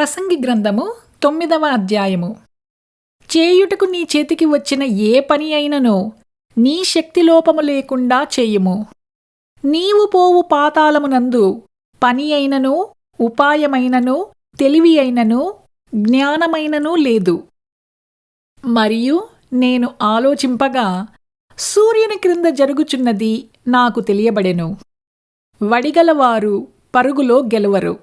ప్రసంగి గ్రంథము 9వ అధ్యాయము. చేయుటకు నీ చేతికి వచ్చిన ఏ పని అయిననో నీ శక్తిలోపము లేకుండా చేయుము. నీవు పోవు పాతాళమునందు పని అయినను, ఉపాయమైనను, తెలివి అయినను, జ్ఞానమైనను లేదు. మరియు నేను ఆలోచింపగా సూర్యుని క్రింద జరుగుచున్నది నాకు తెలియబడెను. వడిగలవారు పరుగులో గెలువరు,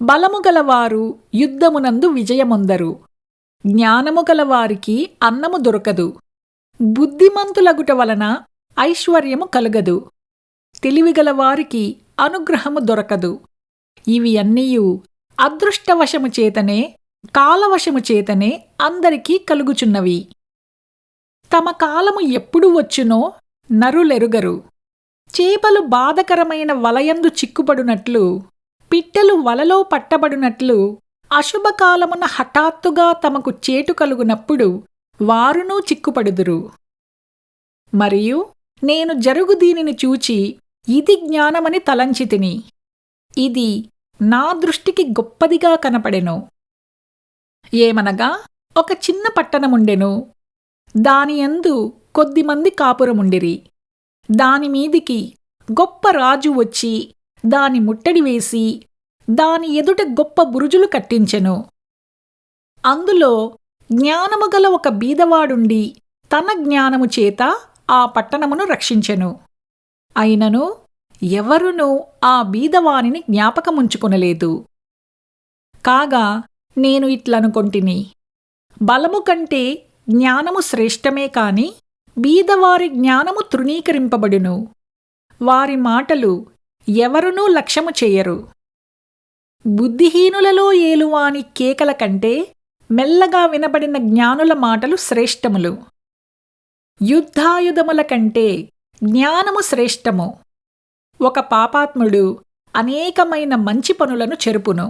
బలము గలవారు యుద్ధమునందు విజయమొందరు, జ్ఞానము గలవారికి అన్నము దొరకదు, బుద్ధిమంతులగుట వలన ఐశ్వర్యము కలుగదు, తెలివిగలవారికి అనుగ్రహము దొరకదు. ఇవి అన్నీయు అదృష్టవశము చేతనే, కాలవశము చేతనే అందరికీ కలుగుచున్నవి. తమ కాలము ఎప్పుడు వచ్చునో నరులెరుగరు. చేపలు బాధకరమైన వలయందు చిక్కుపడునట్లు, పిట్టెలు వలలో పట్టబడినట్లు అశుభకాలమున హఠాత్తుగా తమకు చేటు కలుగునప్పుడు వారునూ చిక్కుపడుదురు. మరియు నేను జరుగు దీనిని చూచి ఇది జ్ఞానమని తలంచితిని. ఇది నా దృష్టికి గొప్పదిగా కనపడెను. ఏమనగా ఒక చిన్న పట్టణముండెను. దానియందు కొద్దిమంది కాపురముండిరి. దానిమీదికి గొప్ప రాజు వచ్చి దాని ముట్టడి వేసి దాని ఎదుట గొప్ప బురుజులు కట్టించెను. అందులో జ్ఞానము గల ఒక బీదవాడుండి తన జ్ఞానము చేత ఆ పట్టణమును రక్షించెను. అయినను ఎవరునూ ఆ బీదవానిని జ్ఞాపకముంచుకొనలేదు. కాగా నేను ఇట్లనుకొంటిని, బలము కంటే జ్ఞానము శ్రేష్టమే కాని బీదవారి జ్ఞానము తృణీకరింపబడును. వారి మాటలు ఎవరునూ లక్ష్యము చెయ్యరు. బుద్ధిహీనులలో ఏలువాని కేకల కంటే మెల్లగా వినబడిన జ్ఞానుల మాటలు శ్రేష్టములు. యుద్ధాయుధముల కంటే జ్ఞానము శ్రేష్టము. ఒక పాపాత్ముడు అనేకమైన మంచి పనులను చెరుపును.